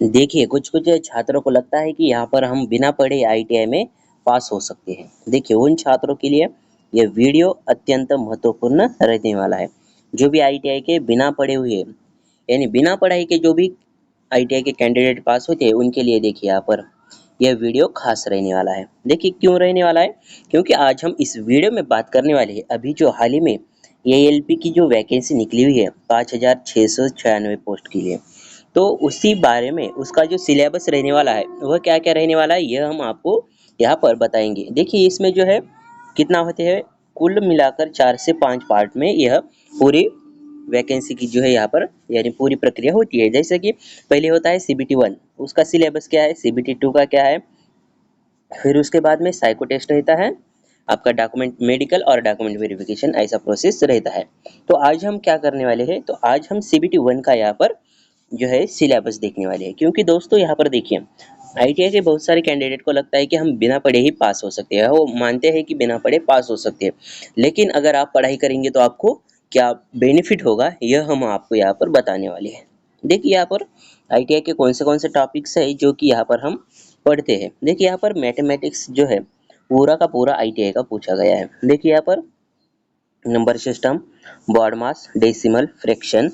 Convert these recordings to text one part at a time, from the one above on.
देखिए, कुछ-कुछ छात्रों को लगता है कि यहाँ पर हम बिना पढ़े आईटीआई में पास हो सकते हैं। देखिए, उन छात्रों के लिए यह वीडियो अत्यंत महत्वपूर्ण रहने वाला है। जो भी आईटीआई के बिना पढ़े हुए, यानी बिना पढ़ाई के जो भी आईटीआई के कैंडिडेट पास होते हैं, उनके लिए देखिए यहाँ पर यह वीडियो खास रहने वाला है। देखिए क्यों रहने वाला है? क्योंकि आज हम इस वीडियो में बात करने वाले हैं अभी जो हाल ही में एएलपी की जो वैकेंसी निकली हुई है 5696 पोस्ट के लिए। तो उसी बारे में उसका जो सिलेबस रहने वाला है वह क्या-क्या रहने वाला है यह हम आपको यहाँ पर बताएंगे। देखिए इसमें जो है कितना होते हैं, कुल मिलाकर 4 से 5 पार्ट में यह पूरी वैकेंसी की जो है यहाँ पर यानी पूरी प्रक्रिया होती है। जैसे कि पहले होता है सीबीटी 1, उसका सिलेबस क्या है, सीबीटी 2 का क्या है, फिर उसके बाद में साइको टेस्ट रहता है, आपका डॉक्यूमेंट मेडिकल और डॉक्यूमेंट वेरिफिकेशन ऐसा प्रोसेस रहता है। तो आज हम क्या करने वाले हैं, तो आज हम सीबीटी 1 का यहाँ पर जो है सिलेबस देखने वाले हैं। क्योंकि दोस्तों यहाँ पर देखिए आईटीआई के बहुत सारे कैंडिडेट को लगता है कि हम बिना पढ़े ही पास हो सकते हैं, वो मानते हैं कि बिना पढ़े पास हो सकते हैं, लेकिन अगर आप पढ़ाई करेंगे तो आपको क्या बेनिफिट होगा यह हम आपको यहाँ पर बताने वाले हैं। देखिए यहाँ पर आईटीआई के कौन से टॉपिक्स है जो कि यहाँ पर हम पढ़ते हैं। देखिए यहाँ पर मैथमेटिक्स जो है पूरा का पूरा आईटीआई का पूछा गया है। देखिए यहाँ पर number system, BODMAS, decimal, fraction,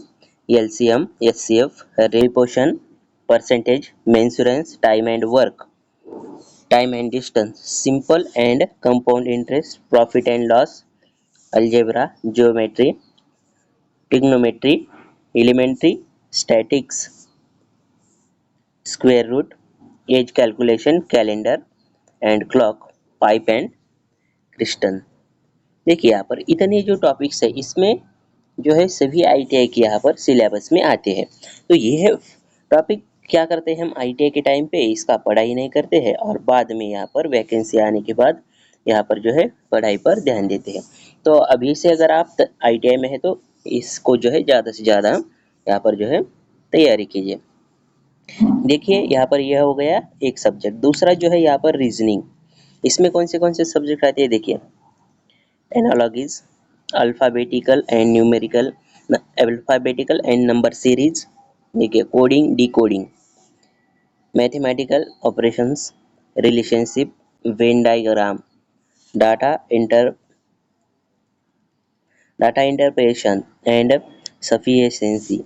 LCM, HCF, proportion, percentage, mensuration, time and work, time and distance, simple and compound interest, profit and loss, algebra, geometry, trigonometry, elementary, statistics, square root, age calculation, calendar and clock, pipe and crystal. देखिए यहाँ पर इतने जो topics है इसमें जो है सभी आईटीआई के यहाँ पर सिलेबस में आते हैं। तो ये है टॉपिक क्या करते हैं हम आईटीआई के टाइम पे इसका पढ़ाई नहीं करते हैं और बाद में यहाँ पर वैकेंसी आने के बाद यहाँ पर जो है पढ़ाई पर ध्यान देते हैं। तो अभी से अगर आप आईटीआई में है तो इसको जो है ज़्यादा से ज़्यादा यहाँ पर जो है तैयारी कीजिए। देखिए यहाँ पर यह हो गया एक सब्जेक्ट। दूसरा जो है यहाँ पर रीजनिंग, इसमें कौन से सब्जेक्ट आते हैं देखिए, analogies, alphabetical and numerical, alphabetical and number series, देखिए coding, decoding, mathematical operations, relationship, Venn diagram, data inter data interpretation and sufficiency,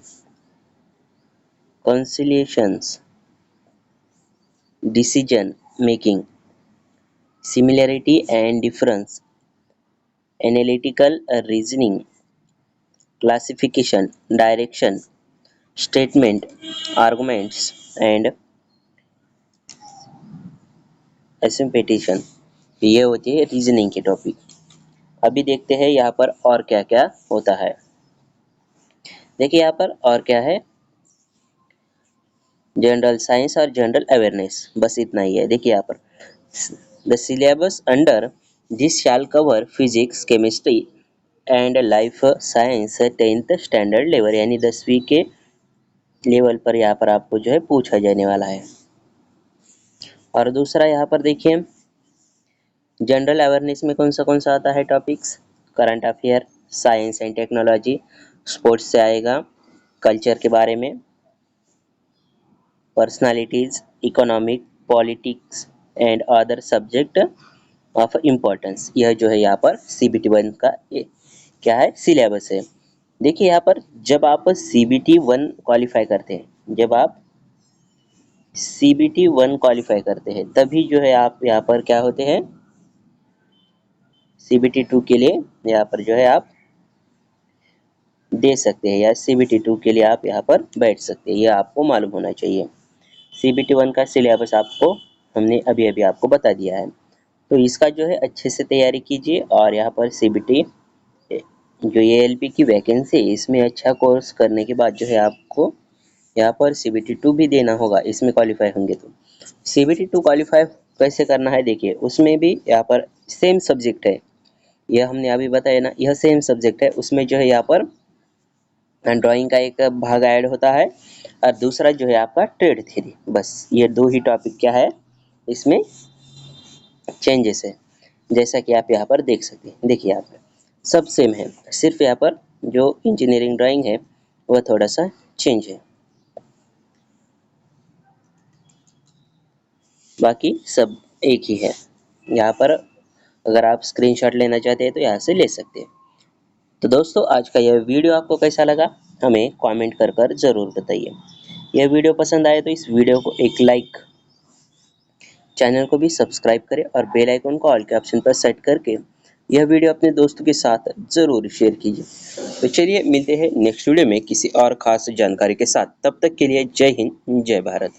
conciliations, decision making, similarity and difference, analytical reasoning, classification, direction, statement, arguments and assumption, ये होती है reasoning के topic. अभी देखते हैं यहाँ पर और क्या क्या होता है। देखिए यहाँ पर और क्या है, जनरल साइंस और जनरल अवेयरनेस, बस इतना ही है। देखिए यहाँ पर the syllabus under this shell cover physics, chemistry and life science 10th standard level, यानी 10वीं के लेवल पर यहाँ पर आपको जो है पूछा जाने वाला है। और दूसरा यहाँ पर देखिए जनरल अवेयरनेस में कौन सा आता है topics, current affair, science and technology, sports से आएगा, कल्चर के बारे में, personalities, economic, politics and other subject of importance. यह जो है यहाँ पर सीबीटी 1 का क्या है सिलेबस है। देखिए यहाँ पर जब आप सीबीटी 1 क्वालिफाई करते हैं, जब आप सीबीटी 1 क्वालिफाई करते हैं तभी जो है आप यहाँ पर क्या होते हैं, सीबीटी 2 के लिए यहाँ पर जो है आप दे सकते हैं या सीबीटी 2 के लिए आप यहाँ पर बैठ सकते हैं, यह आपको मालूम होना चाहिए। सीबीटी 1 का सिलेबस आपको हमने अभी आपको बता दिया है, तो इसका जो है अच्छे से तैयारी कीजिए। और यहाँ पर सीबीटी जो एएलपी की वैकेंसी है इसमें अच्छा कोर्स करने के बाद जो है आपको यहाँ पर सीबीटी 2 भी देना होगा, इसमें क्वालिफाई होंगे तो। सीबीटी 2 क्वालिफाई कैसे करना है देखिए, उसमें भी यहाँ पर सेम सब्जेक्ट है, यह हमने अभी बताया ना, यह सेम सब्जेक्ट है। उसमें जो है यहाँ पर ड्राइंग का एक भाग ऐड होता है और दूसरा जो है आपका ट्रेड थ्योरी, बस ये दो ही टॉपिक क्या है इसमें चेंजेस है, जैसा कि आप यहाँ पर देख सकते हैं। देखिए यहाँ पर सब सेम है, सिर्फ यहाँ पर जो इंजीनियरिंग ड्राइंग है वह थोड़ा सा चेंज है। बाकी सब एक ही है। यहाँ पर अगर आप स्क्रीनशॉट लेना चाहते हैं तो यहाँ से ले सकते हैं। तो दोस्तों आज का यह वीडियो आपको कैसा लगा हमें कमेंट कर ज़रूर बताइए। यह वीडियो पसंद आए तो इस वीडियो को एक लाइक, चैनल को भी सब्सक्राइब करें और बेल आइकन को ऑल के ऑप्शन पर सेट करके यह वीडियो अपने दोस्तों के साथ ज़रूर शेयर कीजिए। तो चलिए मिलते हैं नेक्स्ट वीडियो में किसी और खास जानकारी के साथ। तब तक के लिए जय हिंद, जय भारत।